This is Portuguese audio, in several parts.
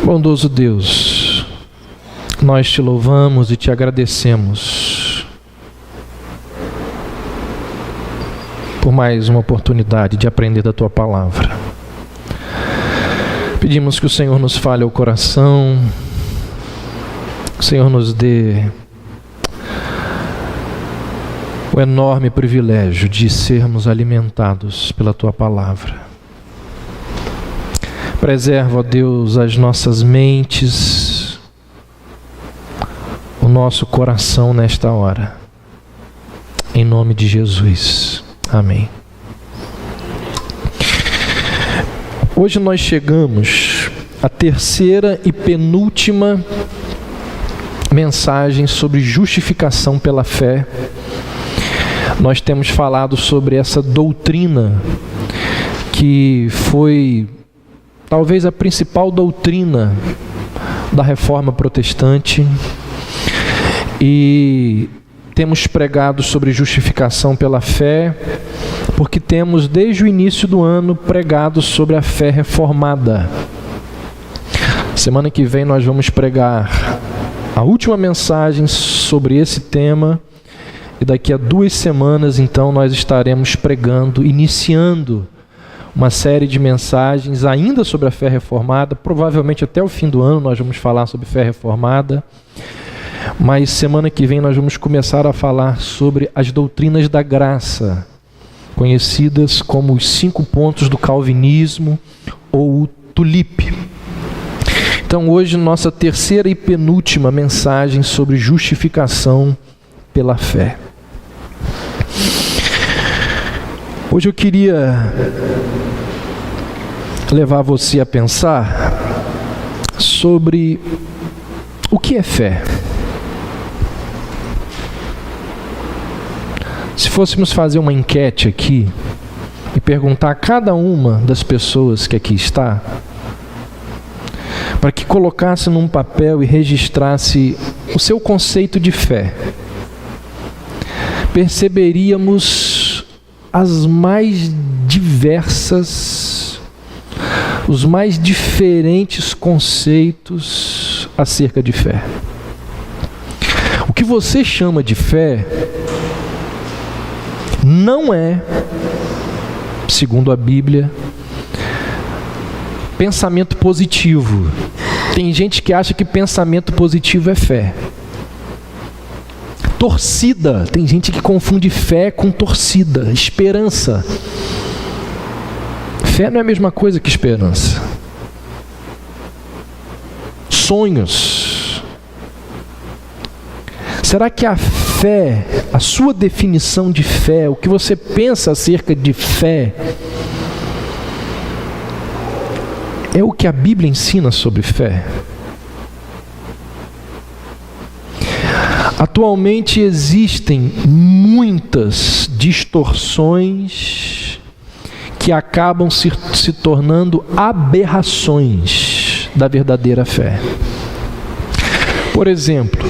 Bondoso Deus, nós te louvamos e te agradecemos por mais uma oportunidade de aprender da Tua Palavra. Pedimos que o Senhor nos fale ao coração, que o Senhor nos dê o enorme privilégio de sermos alimentados pela Tua Palavra. Preserva, ó Deus, as nossas mentes, o nosso coração nesta hora. Em nome de Jesus. Amém. Hoje nós chegamos à terceira e penúltima mensagem sobre justificação pela fé. Nós temos falado sobre essa doutrina que foi talvez a principal doutrina da Reforma Protestante, e temos pregado sobre justificação pela fé, porque temos desde o início do ano pregado sobre a fé reformada. Semana que vem nós vamos pregar a última mensagem sobre esse tema, e daqui a 2 semanas então nós estaremos pregando, iniciando uma série de mensagens ainda sobre a fé reformada. Provavelmente até o fim do ano nós vamos falar sobre fé reformada, mas semana que vem nós vamos começar a falar sobre as doutrinas da graça, conhecidas como os 5 pontos do calvinismo ou o tulip. Então hoje nossa terceira e penúltima mensagem sobre justificação pela fé. Hoje eu queria levar você a pensar sobre o que é fé. Se fôssemos fazer uma enquete aqui e perguntar a cada uma das pessoas que aqui está, para que colocasse num papel e registrasse o seu conceito de fé, perceberíamos as mais diversas, os mais diferentes conceitos acerca de fé. O que você chama de fé não é, segundo a Bíblia, pensamento positivo. Tem gente que acha que pensamento positivo é fé. Torcida, tem gente que confunde fé com torcida. Esperança. Fé não é a mesma coisa que esperança. Sonhos. Será que a fé, a sua definição de fé, o que você pensa acerca de fé, é o que a Bíblia ensina sobre fé? Atualmente existem muitas distorções que acabam se tornando aberrações da verdadeira fé. Por exemplo,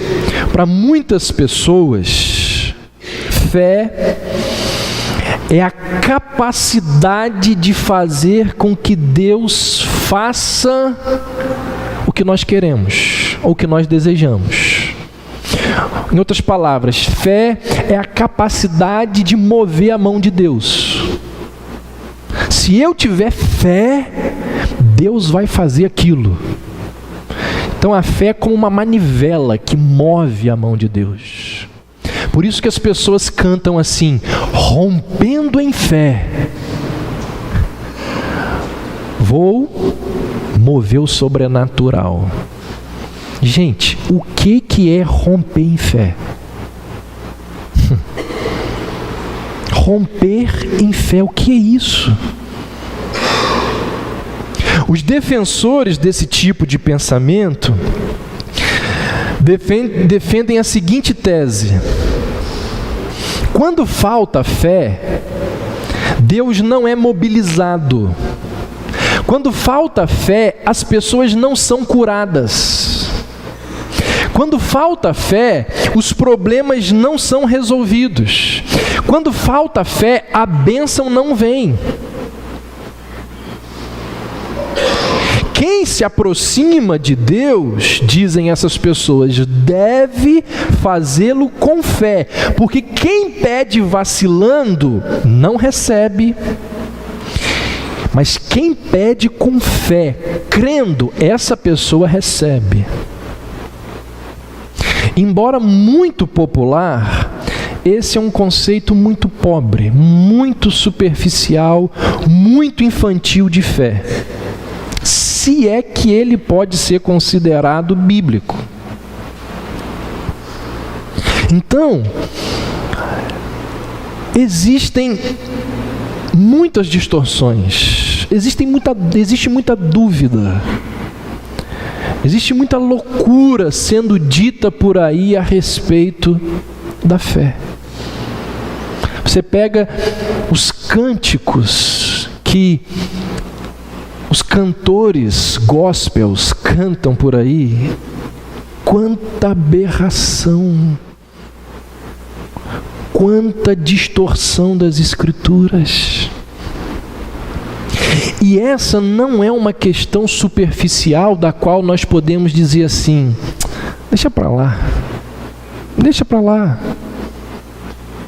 para muitas pessoas, fé é a capacidade de fazer com que Deus faça o que nós queremos ou o que nós desejamos. Em outras palavras, fé é a capacidade de mover a mão de Deus. Se eu tiver fé, Deus vai fazer aquilo. Então a fé é como uma manivela que move a mão de Deus. Por isso que as pessoas cantam assim: rompendo em fé, vou mover o sobrenatural. Gente, o que é romper em fé? Romper em fé, o que é isso? Os defensores desse tipo de pensamento defendem a seguinte tese: quando falta fé, Deus não é mobilizado. Quando falta fé, as pessoas não são curadas. Quando falta fé, os problemas não são resolvidos. Quando falta fé, a bênção não vem. quem se aproxima de Deus, dizem essas pessoas, deve fazê-lo com fé, porque quem pede vacilando não recebe, mas quem pede com fé, crendo, essa pessoa recebe. Embora muito popular, esse é um conceito muito pobre, muito superficial, muito infantil de fé. Se é que ele pode ser considerado bíblico. Então, existem muitas distorções, existe muita dúvida, existe muita loucura sendo dita por aí a respeito da fé. Você pega os cânticos que os cantores gospels cantam por aí, quanta aberração, quanta distorção das Escrituras. E essa não é uma questão superficial da qual nós podemos dizer assim, deixa para lá.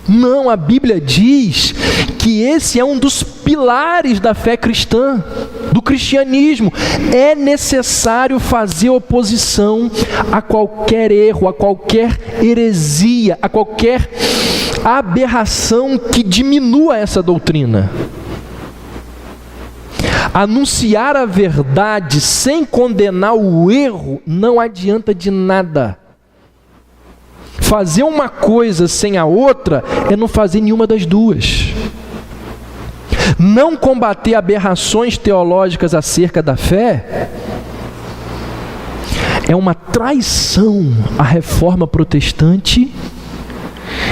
Não, a Bíblia diz que esse é um dos pilares da fé cristã, do cristianismo. É necessário fazer oposição a qualquer erro, a qualquer heresia, a qualquer aberração que diminua essa doutrina. Anunciar a verdade sem condenar o erro não adianta de nada. Fazer uma coisa sem a outra é não fazer nenhuma das duas. Não combater aberrações teológicas acerca da fé é uma traição à reforma protestante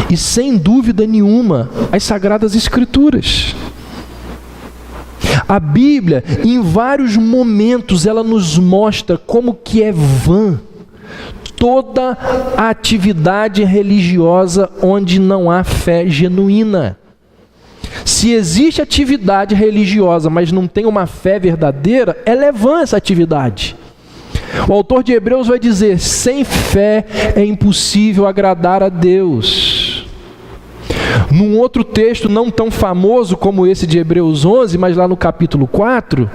e, sem dúvida nenhuma, às Sagradas Escrituras. A Bíblia, em vários momentos, ela nos mostra como que é vã toda a atividade religiosa onde não há fé genuína. Se existe atividade religiosa, mas não tem uma fé verdadeira, ela é vã essa atividade. O autor de Hebreus vai dizer, sem fé é impossível agradar a Deus. Num outro texto não tão famoso como esse de Hebreus 11, mas lá no capítulo 4,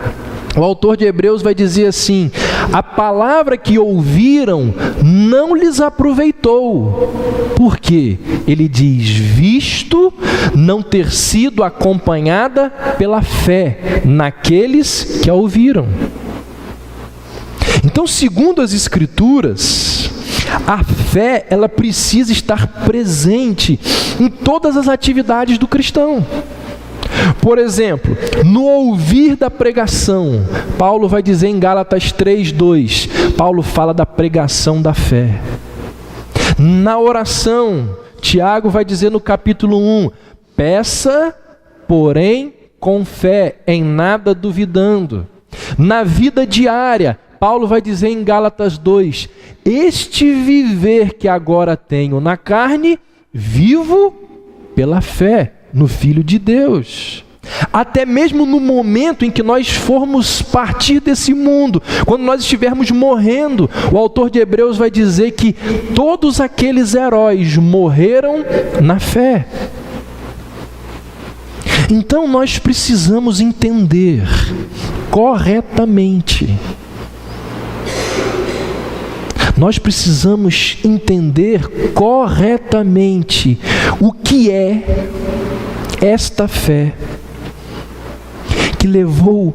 o autor de Hebreus vai dizer assim, a palavra que ouviram não lhes aproveitou. Por quê? Ele diz, visto não ter sido acompanhada pela fé naqueles que a ouviram. Então, segundo as Escrituras, a fé, ela precisa estar presente em todas as atividades do cristão. Por exemplo, no ouvir da pregação, Paulo vai dizer em Gálatas 3:2, Paulo fala da pregação da fé. Na oração, Tiago vai dizer no capítulo 1, peça, porém, com fé, em nada duvidando. Na vida diária, Paulo vai dizer em Gálatas 2, este viver que agora tenho na carne, vivo pela fé no Filho de Deus. Até mesmo no momento em que nós formos partir desse mundo, quando nós estivermos morrendo, o autor de Hebreus vai dizer que todos aqueles heróis morreram na fé. Então nós precisamos entender corretamente. Nós precisamos entender corretamente o que é esta fé que levou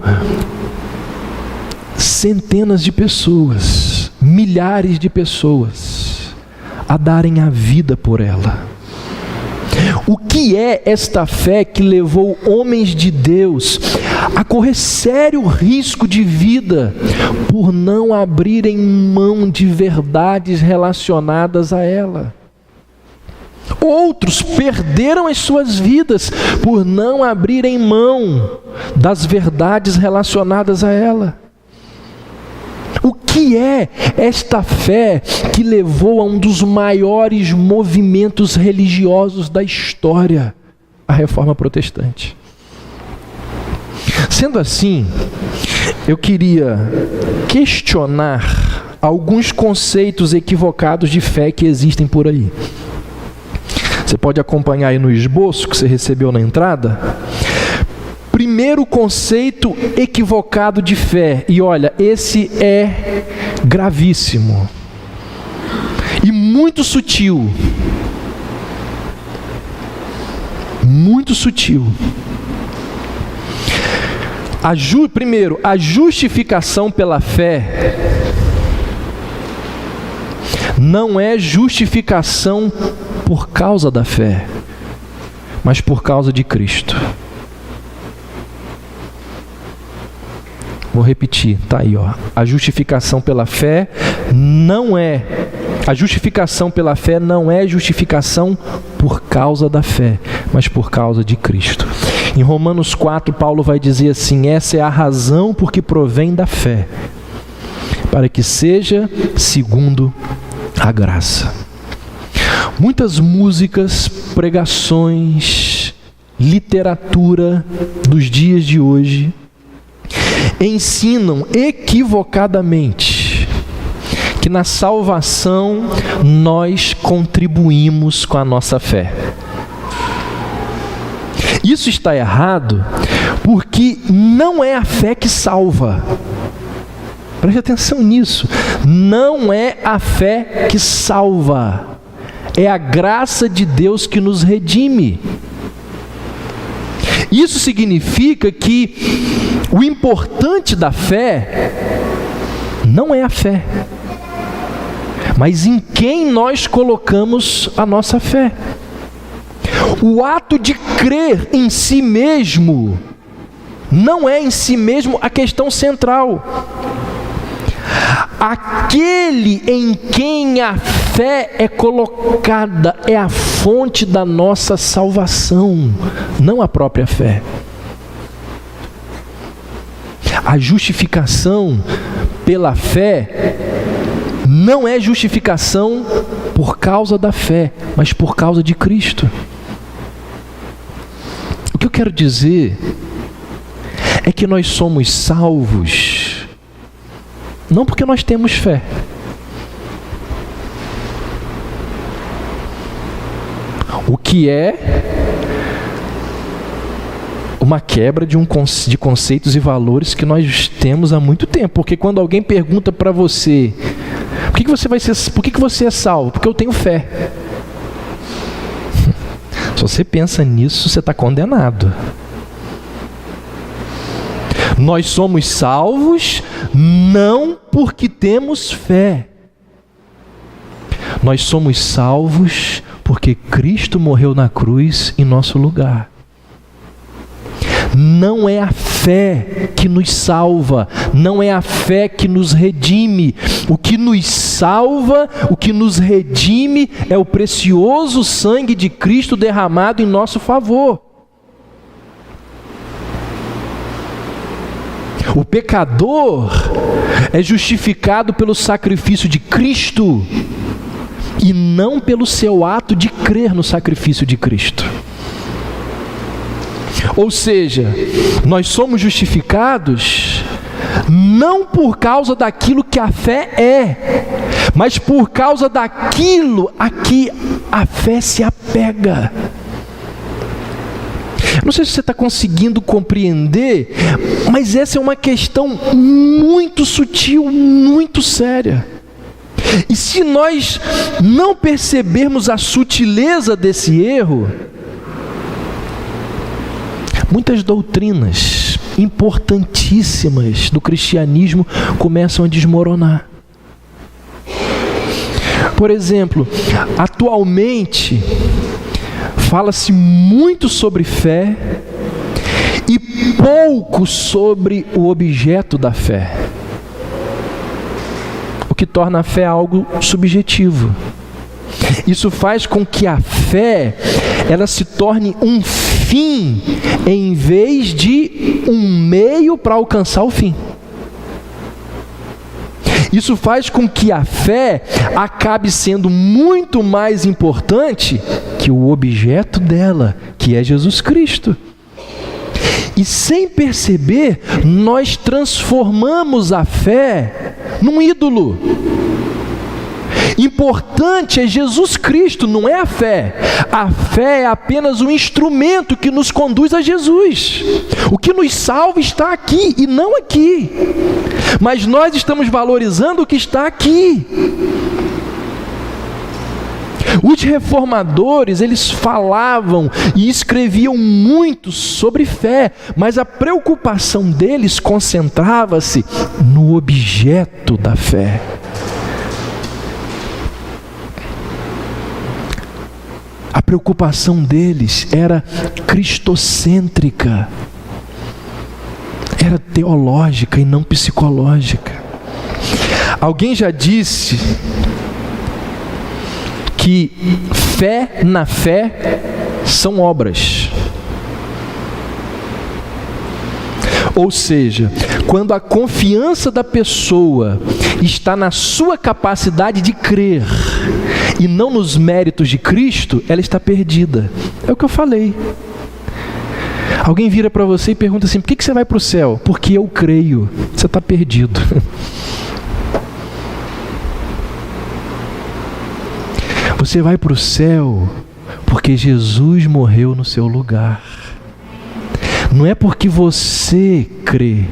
centenas de pessoas, milhares de pessoas a darem a vida por ela. O que é esta fé que levou homens de Deus a correr sério risco de vida por não abrirem mão de verdades relacionadas a ela? Outros perderam as suas vidas por não abrirem mão das verdades relacionadas a ela. O que é esta fé que levou a um dos maiores movimentos religiosos da história, a Reforma Protestante? Sendo assim, eu queria questionar alguns conceitos equivocados de fé que existem por aí. Você pode acompanhar aí no esboço que você recebeu na entrada. Primeiro conceito equivocado de fé, e olha, esse é gravíssimo e muito sutil. Muito sutil. Primeiro, a justificação pela fé não é justificação por causa da fé, mas por causa de Cristo. Vou repetir, tá aí, ó. A justificação pela fé não é justificação por causa da fé, mas por causa de Cristo. Em Romanos 4, Paulo vai dizer assim: essa é a razão por que provém da fé, para que seja segundo a graça. Muitas músicas, pregações, literatura dos dias de hoje ensinam equivocadamente que na salvação nós contribuímos com a nossa fé. Isso está errado porque não é a fé que salva. Preste atenção nisso. Não é a fé que salva. É a graça de Deus que nos redime. Isso significa que o importante da fé não é a fé, mas em quem nós colocamos a nossa fé. O ato de crer em si mesmo não é em si mesmo a questão central. Aquele em quem a fé é colocada é a fonte da nossa salvação, não a própria fé. A justificação pela fé não é justificação por causa da fé, mas por causa de Cristo. O que eu quero dizer é que nós somos salvos não porque nós temos fé. O que é uma quebra de conceitos e valores que nós temos há muito tempo. Porque quando alguém pergunta para você, por que você é salvo? Porque eu tenho fé. Se você pensa nisso, você está condenado. Nós somos salvos não porque temos fé. Nós somos salvos porque Cristo morreu na cruz em nosso lugar. Não é a fé que nos salva, não é a fé que nos redime. O que nos salva, o que nos redime é o precioso sangue de Cristo derramado em nosso favor. O pecador é justificado pelo sacrifício de Cristo e não pelo seu ato de crer no sacrifício de Cristo. Ou seja, nós somos justificados não por causa daquilo que a fé é, mas por causa daquilo a que a fé se apega. Não sei se você está conseguindo compreender, mas essa é uma questão muito sutil, muito séria. E se nós não percebermos a sutileza desse erro, muitas doutrinas importantíssimas do cristianismo começam a desmoronar. Por exemplo, atualmente fala-se muito sobre fé e pouco sobre o objeto da fé, o que torna a fé algo subjetivo. Isso faz com que a fé ela se torne um fim em vez de um meio para alcançar o fim. Isso faz com que a fé acabe sendo muito mais importante que o objeto dela, que é Jesus Cristo. E sem perceber, nós transformamos a fé num ídolo. Importante é Jesus Cristo, não é a fé. A fé é apenas um instrumento que nos conduz a Jesus. O que nos salva está aqui e não aqui. Mas nós estamos valorizando o que está aqui. Os reformadores, eles falavam e escreviam muito sobre fé, mas a preocupação deles concentrava-se no objeto da fé. A preocupação deles era cristocêntrica, era teológica e não psicológica. Alguém já disse que fé na fé são obras. Ou seja, quando a confiança da pessoa está na sua capacidade de crer e não nos méritos de Cristo, ela está perdida. É o que eu falei. Alguém vira para você e pergunta assim: por que você vai para o céu? Porque eu creio. Você está perdido. Você vai para o céu porque Jesus morreu no seu lugar. Não é porque você crê.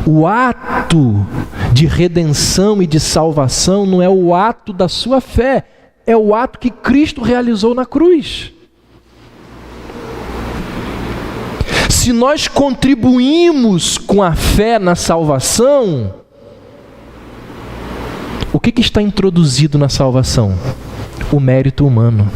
O ato de redenção e de salvação não é o ato da sua fé, é o ato que Cristo realizou na cruz. Se nós contribuímos com a fé na salvação, o que está introduzido na salvação? O mérito humano.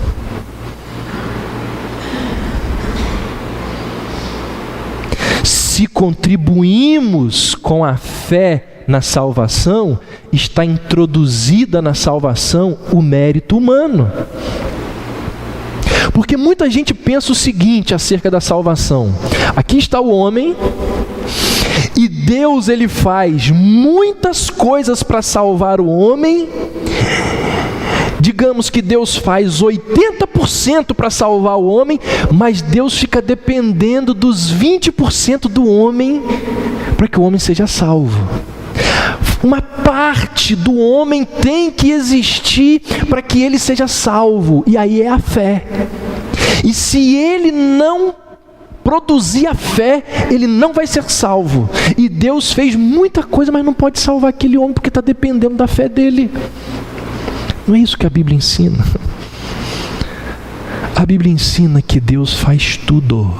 Se contribuímos com a fé na salvação, está introduzida na salvação o mérito humano. Porque muita gente pensa o seguinte acerca da salvação: aqui está o homem, e Deus ele faz muitas coisas para salvar o homem. Digamos que Deus faz 80% para salvar o homem, mas Deus fica dependendo dos 20% do homem para que o homem seja salvo. Uma parte do homem tem que existir para que ele seja salvo, e aí é a fé. E se ele não produzir a fé, ele não vai ser salvo. E Deus fez muita coisa, mas não pode salvar aquele homem porque está dependendo da fé dele. Não é isso que a Bíblia ensina. A Bíblia ensina que Deus faz tudo.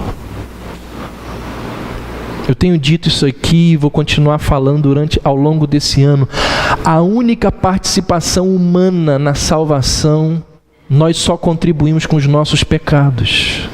Eu tenho dito isso aqui e vou continuar falando ao longo desse ano. A única participação humana na salvação, nós só contribuímos com os nossos pecados.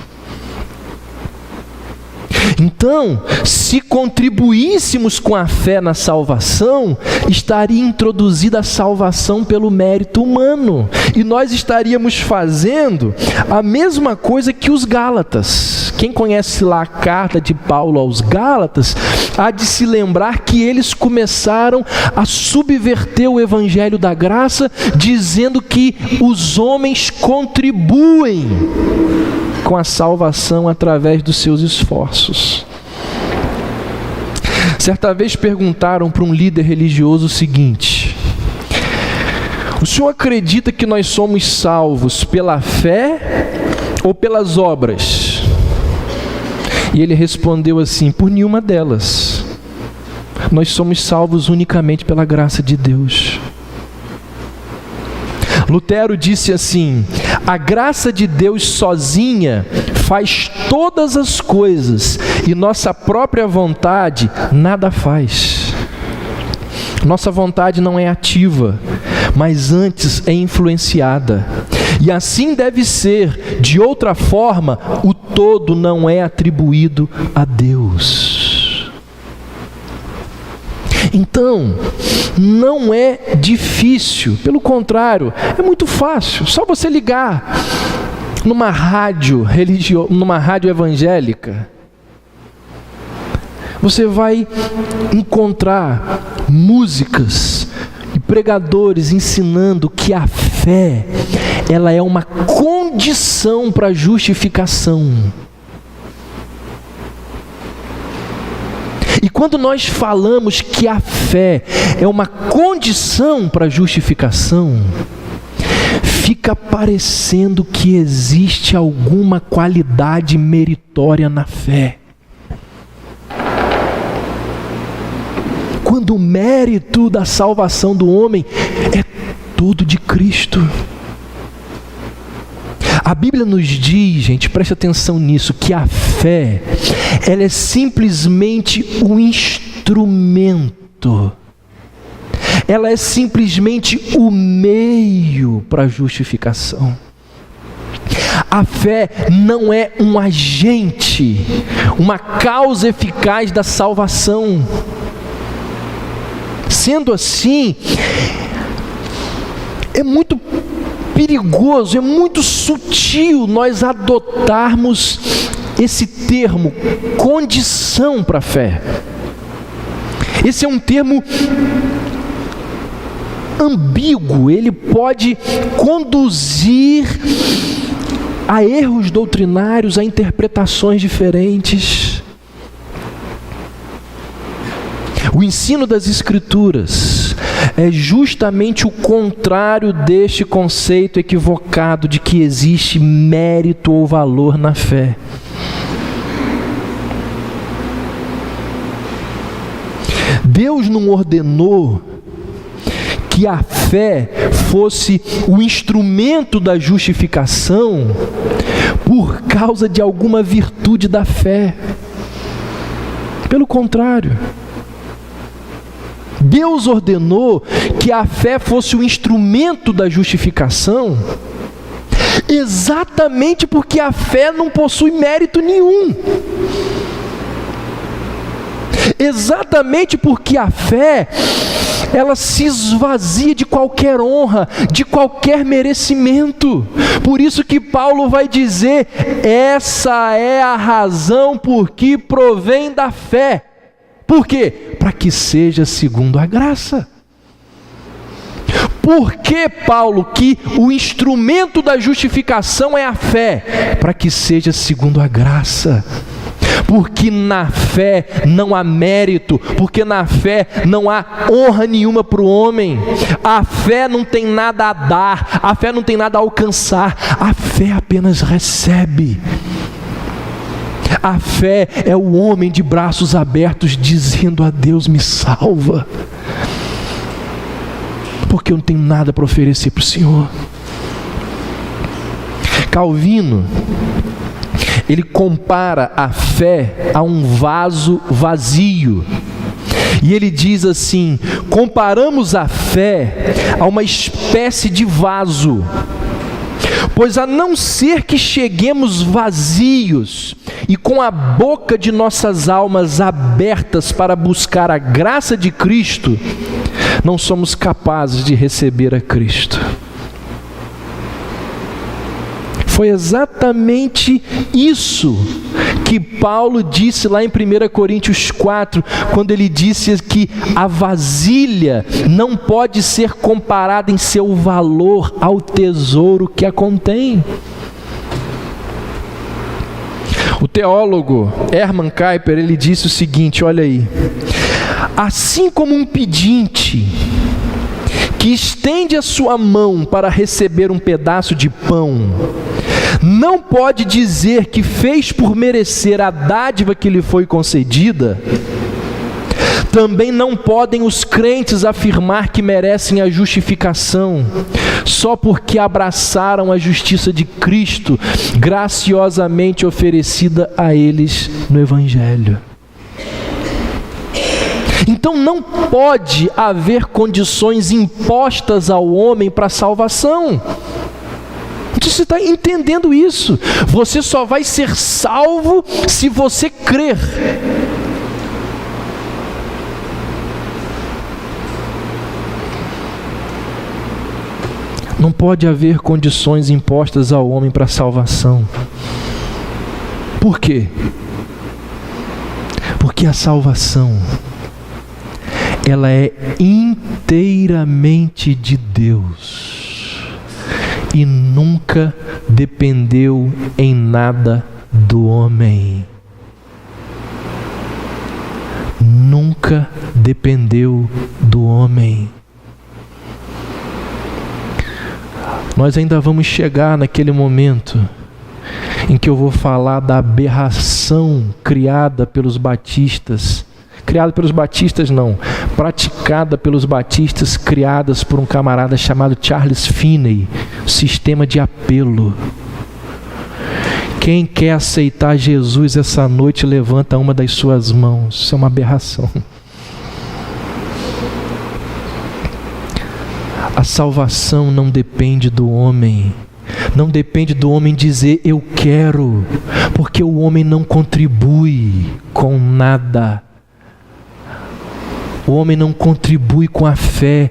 Então, se contribuíssemos com a fé na salvação, estaria introduzida a salvação pelo mérito humano. E nós estaríamos fazendo a mesma coisa que os Gálatas. Quem conhece lá a carta de Paulo aos Gálatas, há de se lembrar que eles começaram a subverter o evangelho da graça, dizendo que os homens contribuem com a salvação através dos seus esforços. Certa vez perguntaram para um líder religioso o seguinte: o senhor acredita que nós somos salvos pela fé ou pelas obras? E ele respondeu assim: por nenhuma delas. Nós somos salvos unicamente pela graça de Deus. Lutero disse assim: a graça de Deus sozinha faz todas as coisas e nossa própria vontade nada faz. Nossa vontade não é ativa, mas antes é influenciada. E assim deve ser. De outra forma, o todo não é atribuído a Deus. Então, não é difícil, pelo contrário, é muito fácil. Só você ligar numa rádio evangélica, você vai encontrar músicas e pregadores ensinando que a fé, ela é uma condição para a justificação. quando nós falamos que a fé é uma condição para a justificação, fica parecendo que existe alguma qualidade meritória na fé. Quando o mérito da salvação do homem é todo de Cristo. A Bíblia nos diz, gente, preste atenção nisso, que a fé, ela é simplesmente um instrumento. Ela é simplesmente o meio para a justificação. A fé não é um agente, uma causa eficaz da salvação. Sendo assim, é muito perigoso, é muito sutil nós adotarmos esse termo, condição para a fé. Esse é um termo ambíguo, ele pode conduzir a erros doutrinários, a interpretações diferentes. O ensino das Escrituras é justamente o contrário deste conceito equivocado de que existe mérito ou valor na fé. Deus não ordenou que a fé fosse o instrumento da justificação por causa de alguma virtude da fé. Pelo contrário, Deus ordenou que a fé fosse o instrumento da justificação exatamente porque a fé não possui mérito nenhum. Exatamente porque a fé, ela se esvazia de qualquer honra, de qualquer merecimento. Por isso que Paulo vai dizer, essa é a razão por que provém da fé. Por quê? Para que seja segundo a graça. Por que, Paulo, que o instrumento da justificação é a fé? Para que seja segundo a graça. Porque na fé não há mérito, porque na fé não há honra nenhuma para o homem. A fé não tem nada a dar, a fé não tem nada a alcançar, a fé apenas recebe. A fé é o homem de braços abertos dizendo a Deus, me salva, porque eu não tenho nada para oferecer para o Senhor. Calvino, ele compara a fé a um vaso vazio. E ele diz assim, comparamos a fé a uma espécie de vaso, pois a não ser que cheguemos vazios e com a boca de nossas almas abertas para buscar a graça de Cristo, não somos capazes de receber a Cristo. Foi exatamente isso que Paulo disse lá em 1 Coríntios 4, quando ele disse que a vasilha não pode ser comparada em seu valor ao tesouro que a contém. O teólogo Hermann Kuyper, ele disse o seguinte, olha aí: assim como um pedinte que estende a sua mão para receber um pedaço de pão, não pode dizer que fez por merecer a dádiva que lhe foi concedida, também não podem os crentes afirmar que merecem a justificação, só porque abraçaram a justiça de Cristo, graciosamente oferecida a eles no Evangelho. Então não pode haver condições impostas ao homem para a salvação. Você está entendendo isso? Você só vai ser salvo se você crer. Não pode haver condições impostas ao homem para a salvação. Por quê? Porque a salvação, ela é inteiramente de Deus e nunca dependeu em nada do homem. Nunca nunca dependeu do homem. Nós ainda vamos chegar naquele momento em que eu vou falar da aberração criada pelos batistas. Criada pelos batistas não, praticada pelos batistas, criadas por um camarada chamado Charles Finney, sistema de apelo. Quem quer aceitar Jesus essa noite, levanta uma das suas mãos. Isso é uma aberração. A salvação não depende do homem. Não depende do homem dizer eu quero, porque o homem não contribui com nada. O homem não contribui com a fé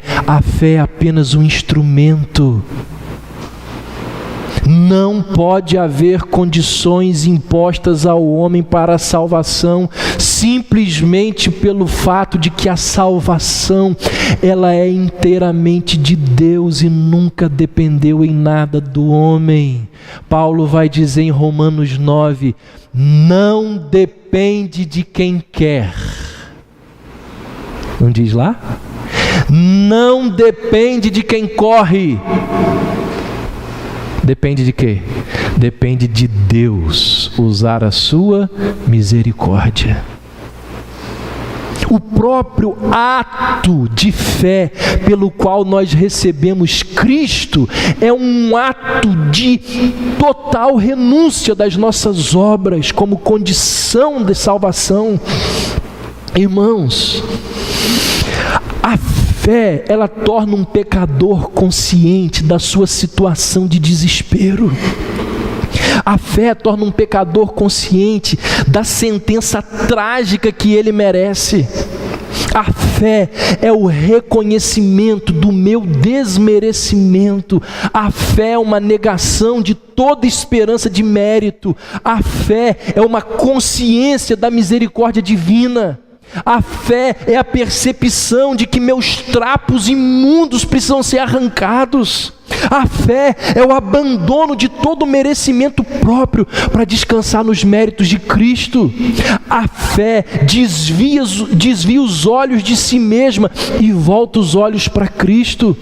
é apenas um instrumento. Não pode haver condições impostas ao homem para a salvação, simplesmente pelo fato de que a salvação, ela é inteiramente de Deus e nunca dependeu em nada do homem. Paulo vai dizer em Romanos 9, não depende de quem quer. Não diz lá? Não depende de quem corre. Depende de quê? Depende de Deus usar a sua misericórdia. O próprio ato de fé pelo qual nós recebemos Cristo é um ato de total renúncia das nossas obras como condição de salvação. Irmãos, a fé, ela torna um pecador consciente da sua situação de desespero. A fé torna um pecador consciente da sentença trágica que ele merece. A fé é o reconhecimento do meu desmerecimento. A fé é uma negação de toda esperança de mérito. A fé é uma consciência da misericórdia divina. A fé é a percepção de que meus trapos imundos precisam ser arrancados. A fé é o abandono de todo merecimento próprio para descansar nos méritos de Cristo. A fé desvia os olhos de si mesma e volta os olhos para Cristo.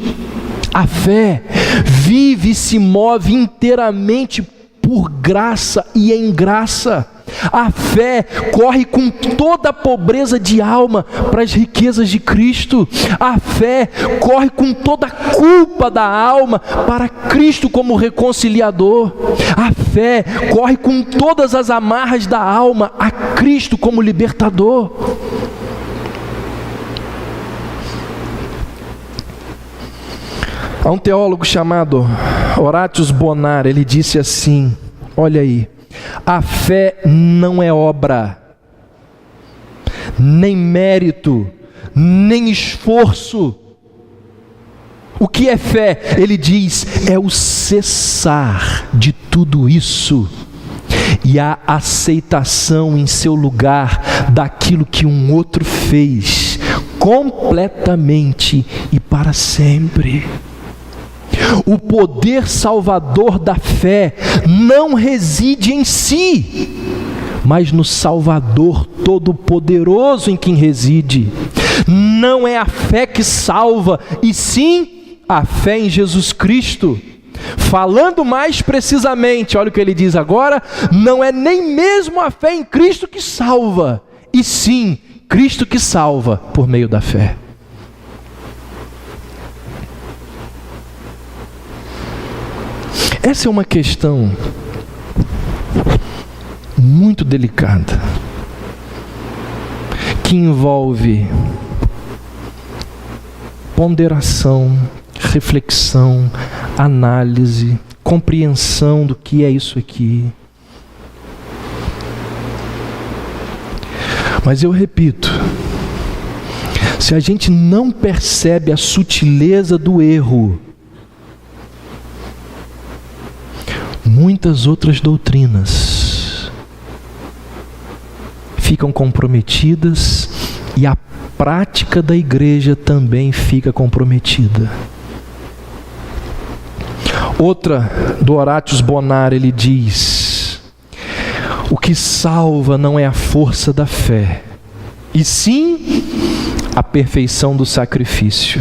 A fé vive e se move inteiramente por graça e em graça. A fé corre com toda a pobreza de alma para as riquezas de Cristo. A fé corre com toda a culpa da alma para Cristo como reconciliador. A fé corre com todas as amarras da alma a Cristo como libertador. Há um teólogo chamado Horatius Bonar, ele disse assim, olha aí, a fé não é obra, nem mérito, nem esforço. O que é fé? Ele diz, é o cessar de tudo isso e a aceitação em seu lugar daquilo que um outro fez, completamente e para sempre. O poder salvador da fé não reside em si, mas no Salvador Todo-Poderoso em quem reside. Não é a fé que salva, e sim a fé em Jesus Cristo. Falando mais precisamente, olha o que ele diz agora, não é nem mesmo a fé em Cristo que salva, e sim Cristo que salva por meio da fé. Essa é uma questão muito delicada, que envolve ponderação, reflexão, análise, compreensão do que é isso aqui. Mas eu repito, se a gente não percebe a sutileza do erro, muitas outras doutrinas ficam comprometidas e a prática da igreja também fica comprometida. Outra, do Horatius Bonar, ele diz: o que salva não é a força da fé, e sim a perfeição do sacrifício.